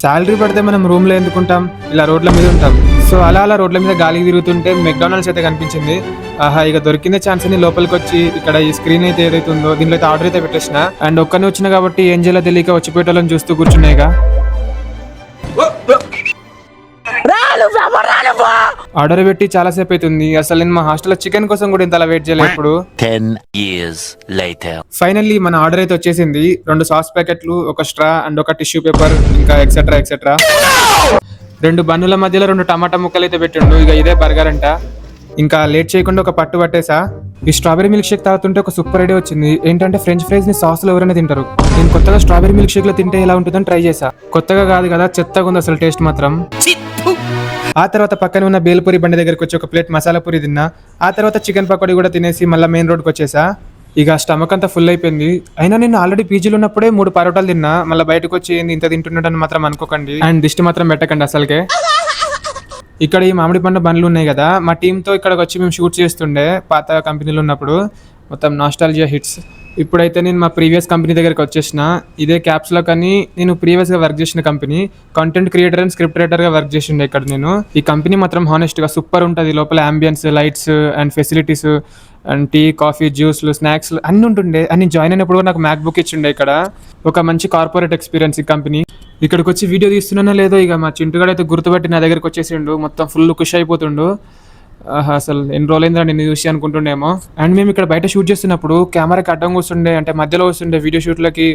Salary పడితే మనం రూమ్లో ఎందుకుంటాం, ఇలా రోడ్ల మీద ఉంటాం. సో అలా రోడ్ల మీద గాలికి తిరుగుతుంటే మెక్డానల్డ్స్ అయితే కనిపించింది. ఆహా, ఇక దొరికిందే ఛాన్స్ అని లోపలికి వచ్చి ఇక్కడ ఈ స్క్రీన్ అయితే ఏదైతే ఉందో దీనిలో అయితే ఆర్డర్ అయితే పెట్టేసిన. అండ్ ఒక్కనే వచ్చిన కాబట్టి ఏం చేయాలో తెలియక వచ్చిపోయేటోళ్ళని చూస్తూ కూర్చున్నాయిగా. ఆర్డర్ పెట్టి చాలా సేపు అవుతుంది. అసలు నేను మా హాస్టల్లో చికెన్ కోసం కూడా ఇంత వెయిట్ చేయలేదు. ఇప్పుడు 10 years later ఫైనల్లీ మన ఆర్డర్ అయితే వచ్చేసింది. 2 సాస్ ప్యాకెట్లు, ఒక స్ట్రా అండ్ ఒక టిష్యూ పేపర్, ఇంకా ఎక్సెట్రా ఎక్సెట్రా. 2 బన్నుల మధ్యలో 2 టమాటా ముక్కలు అయితే పెట్టిండు. ఇక ఇదే బర్గర్ అంట. ఇంకా లేట్ చేయకుండా ఒక పట్టు పట్టేసా. ఈ స్ట్రాబెరీ మిల్క్ షేక్ తాగుతుంటే ఒక సూపర్ ఐడియా వచ్చింది. ఏంటంటే ఫ్రెంచ్ ఫ్రైస్ ని సాస్ లో ఎవరైనా తింటారు. నేను కొత్తగా స్ట్రాబెరీ మిల్క్ షేక్ లో తింటే ఎలా ఉంటుందని ట్రై చేసా. కొత్తగా కాదు కదా, చెత్తగా ఉంది అసలు టేస్ట్ మాత్రం. ఆ తర్వాత పక్కన ఉన్న బేల్పూరి బండి దగ్గరికి వచ్చి ఒక ప్లేట్ మసాలా పూరి తిన్నా. ఆ తర్వాత చికెన్ పకోడీ కూడా తినేసి మళ్ళీ మెయిన్ రోడ్కి వచ్చేసా. ఇక స్టమక్ అంతా ఫుల్ అయిపోయింది. అయినా నేను ఆల్రెడీ పీజీలో ఉన్నప్పుడే 3 పరోటాలు తిన్నా. మళ్ళీ బయటకు వచ్చి ఇంత తింటున్నాడని మాత్రం అనుకోకండి. అండ్ దిష్టి మాత్రం పెట్టకండి అసలుకే. ఇక్కడ ఈ మామిడి పండు బండ్లు ఉన్నాయి కదా, మా టీంతో ఇక్కడికి వచ్చి మేము షూట్ చేస్తుండే పాత కంపెనీలో ఉన్నప్పుడు. మొత్తం నాస్టాలజియా హిట్స్. ఇప్పుడైతే నేను మా ప్రీవియస్ కంపెనీ దగ్గరికి వచ్చేసిన. ఇదే క్యాప్స్లో కానీ నేను ప్రీవియస్గా వర్క్ చేసిన company. Content creator and script రైటర్గా వర్క్ చేసిండే ఇక్కడ నేను. ఈ కంపెనీ మాత్రం హానెస్ట్గా సూపర్ ఉంటుంది. లోపల ambience, lights and facilities and tea, coffee, జ్యూస్లు, స్నాక్స్ అన్నీ ఉంటుండే. అని జాయిన్ అయినప్పుడు నాకు మ్యాక్ బుక్ ఇచ్చిండే. ఇక్కడ ఒక మంచి కార్పొరేట్ ఎక్స్పీరియన్స్ ఈ కంపెనీ. ఇక్కడికి వచ్చి వీడియో తీస్తున్నానో లేదో ఇక మా చింటుగాడు అయితే గుర్తుపట్టి నా దగ్గరికి వచ్చేసిండు. మొత్తం ఫుల్ ఖుషి అయిపోతుండు. అసలు ఎన్ని రోజులైందా నేను చూసి అనుకుంటుండేమో. అండ్ మేము ఇక్కడ బయట షూట్ చేస్తున్నప్పుడు కెమెరాకి అడ్డం కూర్చుండే, అంటే మధ్యలో వస్తుండే వీడియో షూట్లకి.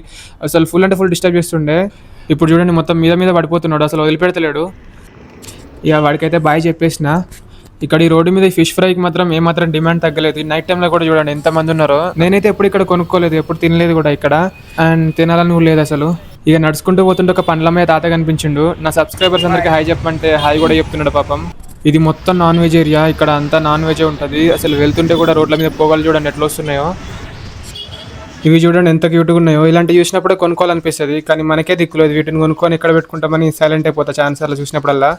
అసలు ఫుల్ అంటే ఫుల్ డిస్టర్బ్ చేస్తుండే. ఇప్పుడు చూడండి మొత్తం మీద పడిపోతున్నాడు, అసలు వదిలిపెడతలేడు. ఇక వాడికైతే బాయ్ చెప్పేసిన. ఇక్కడ ఈ రోడ్డు మీద ఫిష్ ఫ్రైకి మాత్రం ఏమాత్రం డిమాండ్ తగ్గలేదు. నైట్ టైంలో కూడా చూడండి ఎంతమంది ఉన్నారో. నేనైతే ఎప్పుడు ఇక్కడ కొనుక్కోలేదు, ఎప్పుడు తినలేదు కూడా ఇక్కడ. అండ్ తినాలని లేదు అసలు. ఇక నడుచుకుంటూ పోతుంటే ఒక పండ్లమ్మ తాత కనిపించిండు. నా సబ్స్క్రైబర్స్ అందరికి హాయ్ చెప్పమంటే హాయ్ కూడా చెప్తున్నాడు పాపం. ఇది మొత్తం నాన్ వెజ్ ఏరియా. ఇక్కడ అంతా నాన్ వెజ్ ఉంటుంది. అసలు వెళ్తుంటే కూడా రోడ్ల మీద పొగలు చూడండి ఎట్లా వస్తున్నాయో. ఇవి చూడండి ఎంత క్యూట్గా ఉన్నాయో. ఇలాంటివి చూసినప్పుడే కొనుక్కోవాలనిపిస్తుంది, కానీ మనకే దిక్కులేదు. వీటిని కొనుక్కొని ఎక్కడ పెట్టుకుంటామని సైలెంట్ అయిపోతా ఛాన్స్ అలా చూసినప్పుడల్లా.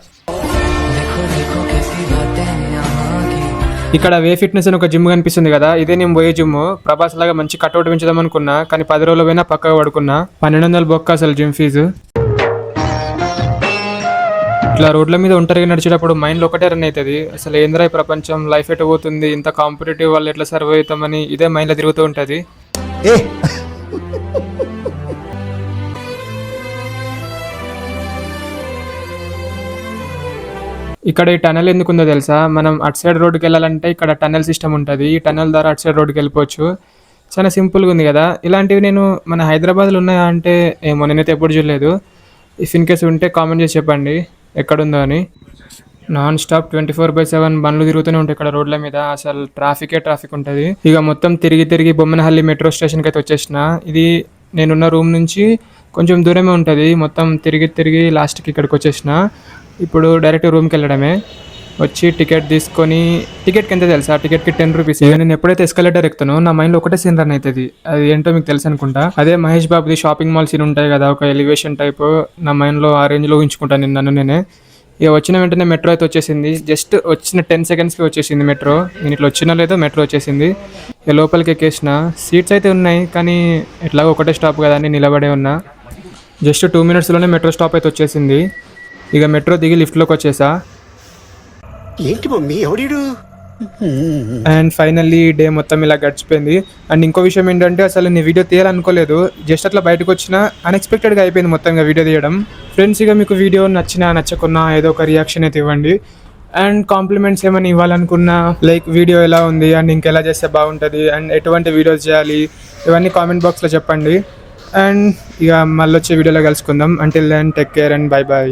ఇక్కడ వే ఫిట్నెస్ అని ఒక జిమ్ కనిపిస్తుంది కదా, ఇదే నేను పోయే జిమ్. ప్రభాస్ లాగా మంచి కట్అవుట్ పెంచుదాం అనుకున్నా, కానీ 10 రోజులు పోయినా పక్కగా పడుకున్నా. 1200 బొక్క అసలు జిమ్ ఫీజు. ఇట్లా రోడ్ల మీద ఒంటరిగా నడిచేటప్పుడు మైండ్లో ఒకటే రన్ అవుతుంది. అసలు ఏంద్రా ఈ ప్రపంచం, లైఫ్ ఎటు పోతుంది, ఇంత కాంపిటేటివ్ వాళ్ళు ఎట్లా సర్వ్ అవుతామని ఇదే మైండ్లో తిరుగుతూ ఉంటుంది. ఇక్కడ ఈ టనల్ ఎందుకుందో తెలుసా? మనం అటు సైడ్ రోడ్డుకి వెళ్ళాలంటే ఇక్కడ టనల్ సిస్టమ్ ఉంటుంది. ఈ టనల్ ద్వారా అటు సైడ్ రోడ్డుకి వెళ్ళిపోవచ్చు. చాలా సింపుల్గా ఉంది కదా. ఇలాంటివి నేను మన హైదరాబాద్లో ఉన్నాయా అంటే ఏమో, నేనైతే ఎప్పుడు చూడలేదు. ఇఫ్ ఇన్ కేసు ఉంటే కామెంట్ చేసి చెప్పండి ఎక్కడుందో అని. నాన్ స్టాప్ 24/7 బండ్లు తిరుగుతూనే ఉంటాయి ఇక్కడ రోడ్ల మీద. అసలు ట్రాఫిక్ ఉంటుంది. ఇక మొత్తం తిరిగి బొమ్మనహల్లి మెట్రో స్టేషన్కి అయితే వచ్చేసిన. ఇది నేనున్న రూమ్ నుంచి కొంచెం దూరమే ఉంటుంది. మొత్తం తిరిగి లాస్ట్కి ఇక్కడికి వచ్చేసిన. ఇప్పుడు డైరెక్ట్ రూమ్కి వెళ్ళడమే. వచ్చి టికెట్ తీసుకొని, టికెట్కి ఎంత తెలుసా? టికెట్కి 10 రూపీస్. నేను ఎప్పుడైతే ఎస్కలేటర్ ఎక్కుతానో నా మైండ్లో ఒకటే సీన్ రన్ అవుతుంది. అది ఏంటో మీకు తెలుసు అనుకుంటా. అదే మహేష్ బాబుది షాపింగ్ మాల్ సీన్ ఉంటాయి కదా, ఒక ఎలివేషన్ టైప్. నా మైండ్లో ఆ రేంజ్లో ఊహించుకుంటాను నేనే. ఇక వచ్చిన వెంటనే మెట్రో అయితే వచ్చేసింది. జస్ట్ వచ్చిన 10 సెకండ్స్కి వచ్చేసింది మెట్రో. నేను ఇట్లా వచ్చినా లేదో మెట్రో వచ్చేసింది. ఇక లోపలికి ఎక్కేసిన. సీట్స్ అయితే ఉన్నాయి, కానీ ఎట్లాగో ఒకటే స్టాప్ కదా అని నిలబడే ఉన్నా. జస్ట్ 2 మినిట్స్లోనే మెట్రో స్టాప్ అయితే వచ్చేసింది. ఇక మెట్రో దిగి లిఫ్ట్లోకి వచ్చేసా. ఏంటి మమ్మీ ఎవడు? అండ్ ఫైనల్లీ డే మొత్తం ఇలా గడిచిపోయింది. అండ్ ఇంకో విషయం ఏంటంటే అసలు నేను వీడియో తీయాలనుకోలేదు. జస్ట్ అట్లా బయటకు వచ్చిన అన్ఎక్స్పెక్టెడ్గా అయిపోయింది మొత్తంగా వీడియో తీయడం. ఫ్రెండ్స్, ఇక మీకు వీడియో నచ్చకున్నా ఏదో ఒక రియాక్షన్ అయితే ఇవ్వండి. అండ్ కాంప్లిమెంట్స్ ఏమైనా ఇవ్వాలనుకున్నా, లైక్ వీడియో ఎలా ఉంది అండ్ ఇంకెలా చేస్తే బాగుంటుంది అండ్ ఎటువంటి వీడియోస్ చేయాలి, ఇవన్నీ కామెంట్ బాక్స్లో చెప్పండి. అండ్ ఇక మళ్ళీ వచ్చే వీడియోలో కలుసుకుందాం. Until then take care and by.